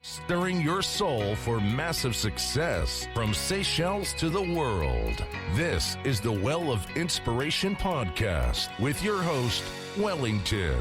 Stirring your soul for massive success from Seychelles to the world. This is the Well of Inspiration podcast with your host, Wellington.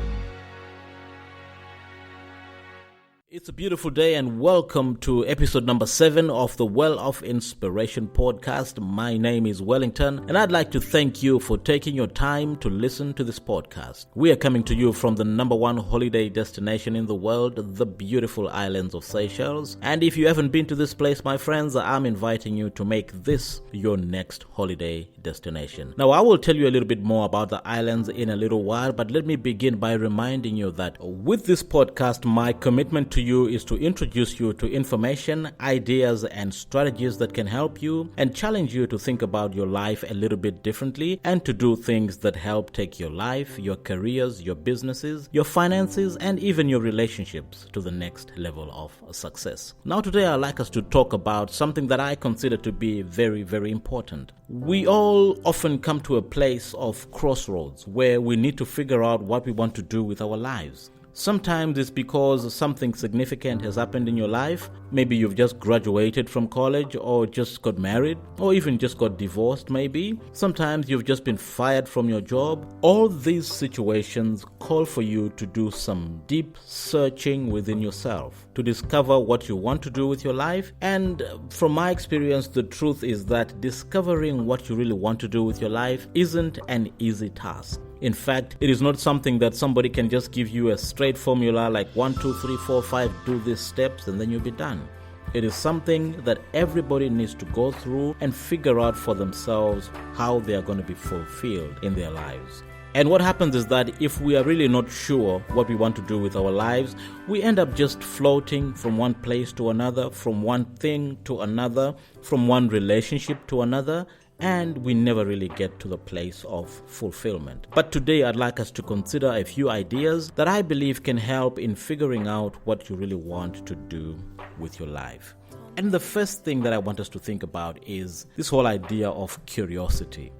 It's a beautiful day and welcome to episode number 7 of the Well of Inspiration podcast. My name is Wellington and I'd like to thank you for taking your time to listen to this podcast. We are coming to you from the number 1 holiday destination in the world, the beautiful islands of Seychelles. And if you haven't been to this place, my friends, I'm inviting you to make this your next holiday destination. Now, I will tell you a little bit more about the islands in a little while, but let me begin by reminding you that with this podcast, my commitment to you is to introduce you to information, ideas, and strategies that can help you and challenge you to think about your life a little bit differently and to do things that help take your life, your careers, your businesses, your finances, and even your relationships to the next level of success. Now, today I'd like us to talk about something that I consider to be very, very important. We all often come to a place of crossroads where we need to figure out what we want to do with our lives. Sometimes it's because something significant has happened in your life. Maybe you've just graduated from college or just got married or even just got divorced maybe. Sometimes you've just been fired from your job. All these situations call for you to do some deep searching within yourself to discover what you want to do with your life. And from my experience, the truth is that discovering what you really want to do with your life isn't an easy task. In fact, it is not something that somebody can just give you a straight formula like 1, 2, 3, 4, 5, do these steps and then you'll be done. It is something that everybody needs to go through and figure out for themselves how they are going to be fulfilled in their lives. And what happens is that if we are really not sure what we want to do with our lives, we end up just floating from one place to another, from one thing to another, from one relationship to another, and we never really get to the place of fulfillment. But today I'd like us to consider a few ideas that I believe can help in figuring out what you really want to do with your life. And the first thing that I want us to think about is this whole idea of curiosity.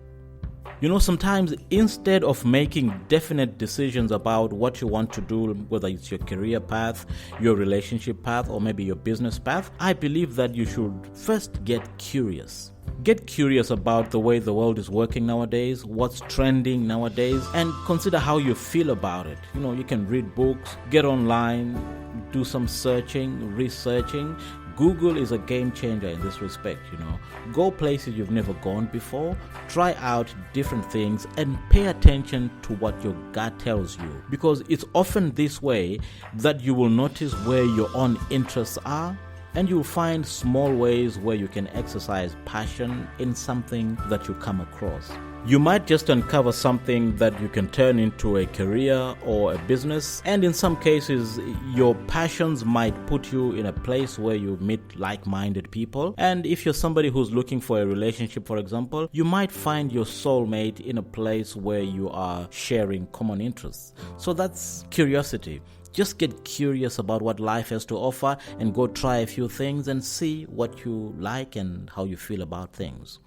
You know, sometimes instead of making definite decisions about what you want to do, whether it's your career path, your relationship path, or maybe your business path, I believe that you should first get curious. Get curious about the way the world is working nowadays, what's trending nowadays, and consider how you feel about it. You know, you can read books, get online, do some searching, researching. Google is a game changer in this respect, you know. Go places you've never gone before, try out different things, and pay attention to what your gut tells you. Because it's often this way that you will notice where your own interests are, and you'll find small ways where you can exercise passion in something that you come across. You might just uncover something that you can turn into a career or a business, and in some cases, your passions might put you in a place where you meet like-minded people. And if you're somebody who's looking for a relationship, for example, you might find your soulmate in a place where you are sharing common interests. So that's curiosity. Just get curious about what life has to offer and go try a few things and see what you like and how you feel about things.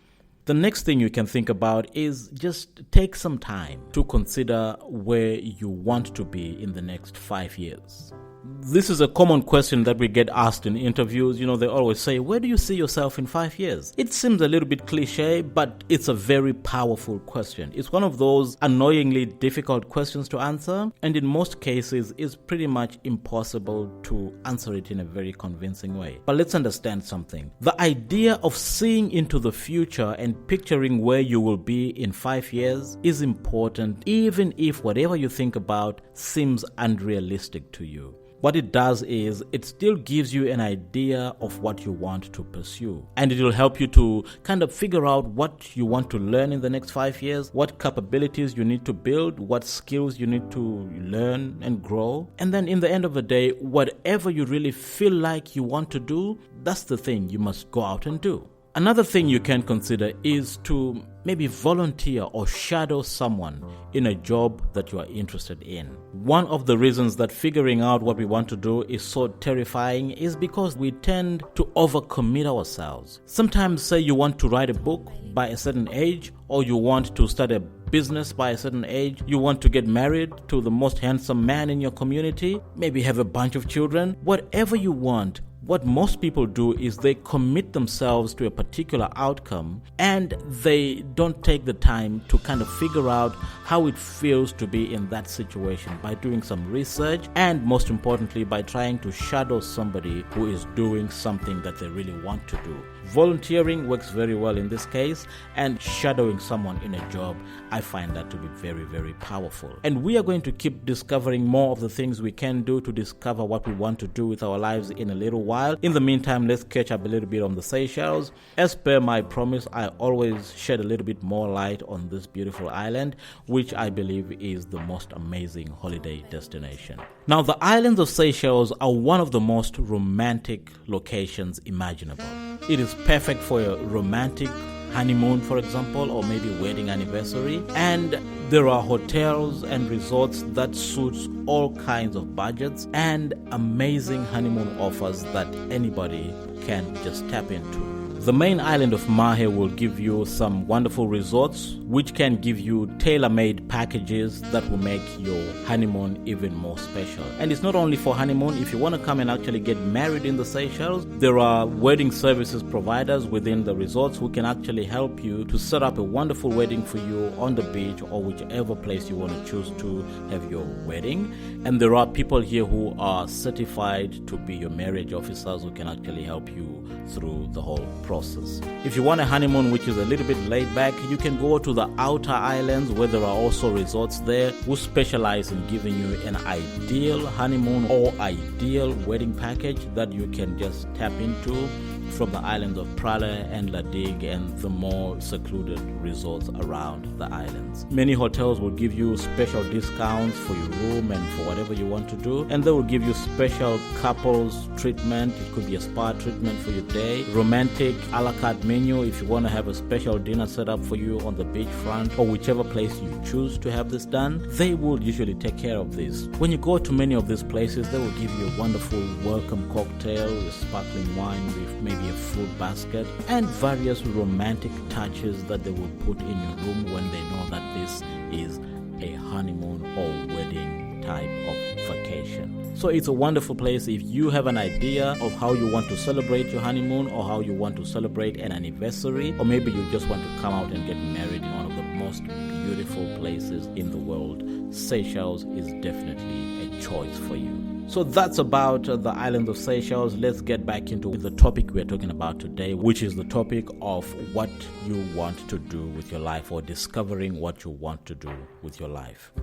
The next thing you can think about is just take some time to consider where you want to be in the next 5 years. This is a common question that we get asked in interviews. You know, they always say, where do you see yourself in 5 years? It seems a little bit cliche, but it's a very powerful question. It's one of those annoyingly difficult questions to answer, and in most cases, it's pretty much impossible to answer it in a very convincing way. But let's understand something. The idea of seeing into the future and picturing where you will be in 5 years is important, even if whatever you think about seems unrealistic to you. What it does is it still gives you an idea of what you want to pursue. And it will help you to kind of figure out what you want to learn in the next 5 years, what capabilities you need to build, what skills you need to learn and grow. And then in the end of the day, whatever you really feel like you want to do, that's the thing you must go out and do. Another thing you can consider is to maybe volunteer or shadow someone in a job that you are interested in. One of the reasons that figuring out what we want to do is so terrifying is because we tend to overcommit ourselves. Sometimes say you want to write a book by a certain age, or you want to start a business by a certain age, you want to get married to the most handsome man in your community, maybe have a bunch of children, whatever you want. What most people do is they commit themselves to a particular outcome and they don't take the time to kind of figure out how it feels to be in that situation by doing some research and, most importantly, by trying to shadow somebody who is doing something that they really want to do. Volunteering works very well in this case, and shadowing someone in a job, I find that to be very, very powerful. And we are going to keep discovering more of the things we can do to discover what we want to do with our lives in a little while. In the meantime, let's catch up a little bit on the Seychelles. As per my promise, I always shed a little bit more light on this beautiful island, which I believe is the most amazing holiday destination. Now, the islands of Seychelles are one of the most romantic locations imaginable. It is perfect for a romantic honeymoon, for example, or maybe wedding anniversary. And there are hotels and resorts that suits all kinds of budgets and amazing honeymoon offers that anybody can just tap into. The main island of Mahe will give you some wonderful resorts which can give you tailor-made packages that will make your honeymoon even more special. And it's not only for honeymoon. If you want to come and actually get married in the Seychelles, there are wedding services providers within the resorts who can actually help you to set up a wonderful wedding for you on the beach or whichever place you want to choose to have your wedding. And there are people here who are certified to be your marriage officers who can actually help you through the whole process. If you want a honeymoon which is a little bit laid back, you can go to the outer islands where there are also resorts there who specialize in giving you an ideal honeymoon or ideal wedding package that you can just tap into from the islands of Pralle and La Digue and the more secluded resorts around the islands. Many hotels will give you special discounts for your room and for whatever you want to do, and they will give you special couples treatment. It could be a spa treatment for your day, romantic a la carte menu if you want to have a special dinner set up for you on the beachfront or whichever place you choose to have this done. They will usually take care of this. When you go to many of these places, they will give you a wonderful welcome cocktail with sparkling wine with maybe a fruit basket and various romantic touches that they will put in your room when they know that this is a honeymoon or wedding type of vacation. So it's a wonderful place if you have an idea of how you want to celebrate your honeymoon or how you want to celebrate an anniversary, or maybe you just want to come out and get married in one of the most beautiful places in the world. Seychelles is definitely a choice for you. So that's about the island of Seychelles. Let's get back into the topic we're talking about today, which is the topic of what you want to do with your life, or discovering what you want to do with your life.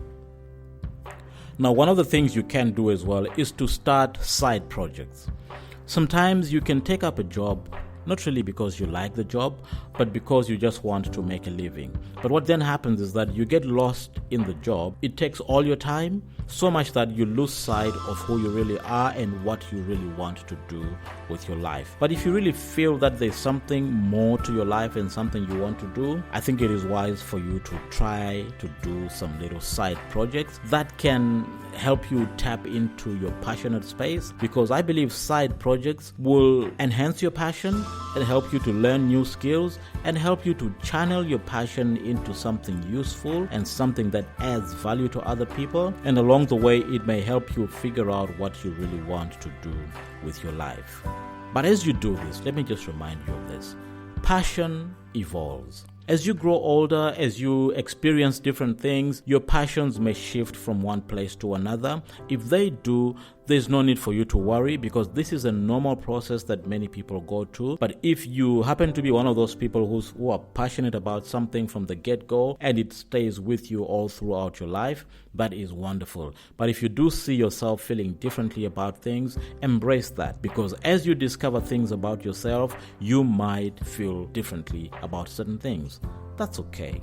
Now, one of the things you can do as well is to start side projects. Sometimes you can take up a job, not really because you like the job, but because you just want to make a living. But what then happens is that you get lost in the job. It takes all your time, so much that you lose sight of who you really are and what you really want to do with your life. But if you really feel that there's something more to your life and something you want to do, I think it is wise for you to try to do some little side projects that can help you tap into your passionate space, because I believe side projects will enhance your passion and help you to learn new skills and help you to channel your passion into something useful and something that adds value to other people. And along the way, it may help you figure out what you really want to do with your life. But as you do this, let me just remind you of this. Passion evolves. As you grow older, as you experience different things, your passions may shift from one place to another. If they do, there's no need for you to worry, because this is a normal process that many people go through. But if you happen to be one of those people who are passionate about something from the get-go and it stays with you all throughout your life, that is wonderful. But if you do see yourself feeling differently about things, embrace that, because as you discover things about yourself, you might feel differently about certain things. That's okay.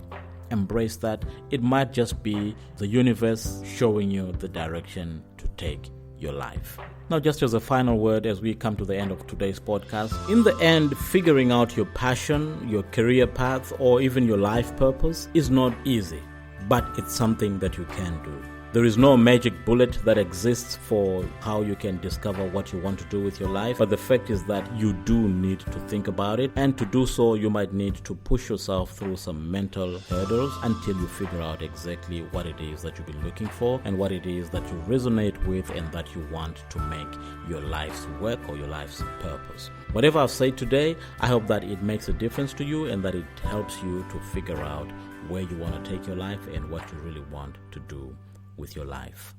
Embrace that. It might just be the universe showing you the direction to take your life. Now, just as a final word as we come to the end of today's podcast, in the end, figuring out your passion, your career path, or even your life purpose is not easy, but it's something that you can do. There is no magic bullet that exists for how you can discover what you want to do with your life, but the fact is that you do need to think about it, and to do so you might need to push yourself through some mental hurdles until you figure out exactly what it is that you've been looking for and what it is that you resonate with and that you want to make your life's work or your life's purpose. Whatever I've said today, I hope that it makes a difference to you and that it helps you to figure out where you want to take your life and what you really want to do with your life.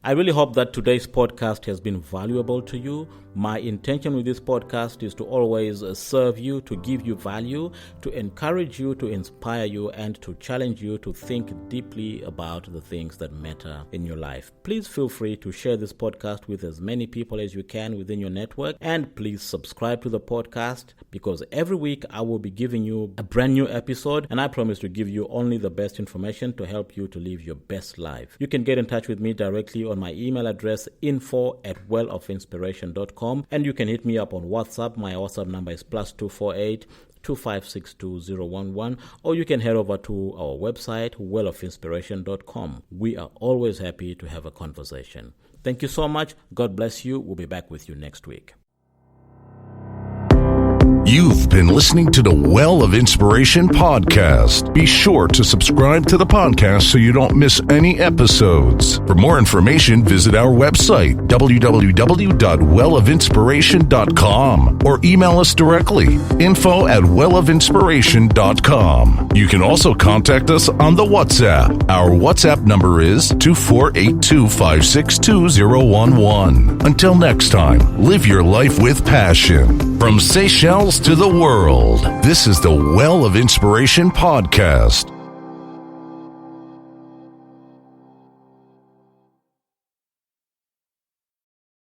I really hope that today's podcast has been valuable to you. My intention with this podcast is to always serve you, to give you value, to encourage you, to inspire you, and to challenge you to think deeply about the things that matter in your life. Please feel free to share this podcast with as many people as you can within your network, and please subscribe to the podcast, because every week I will be giving you a brand new episode, and I promise to give you only the best information to help you to live your best life. You can get in touch with me directly on my email address info@wellofinspiration.com, and you can hit me up on WhatsApp. My WhatsApp number is +248 2562 or you can head over to our website wellofinspiration.com. We are always happy to have a conversation. Thank you so much. God bless you. We'll be back with you next week. You've been listening to the Well of Inspiration podcast. Be sure to subscribe to the podcast so you don't miss any episodes. For more information, visit our website, www.wellofinspiration.com, or email us directly, info@wellofinspiration.com. You can also contact us on the WhatsApp. Our WhatsApp number is 2482562011. Until next time, live your life with passion. From Seychelles to the world, this is the Well of Inspiration podcast.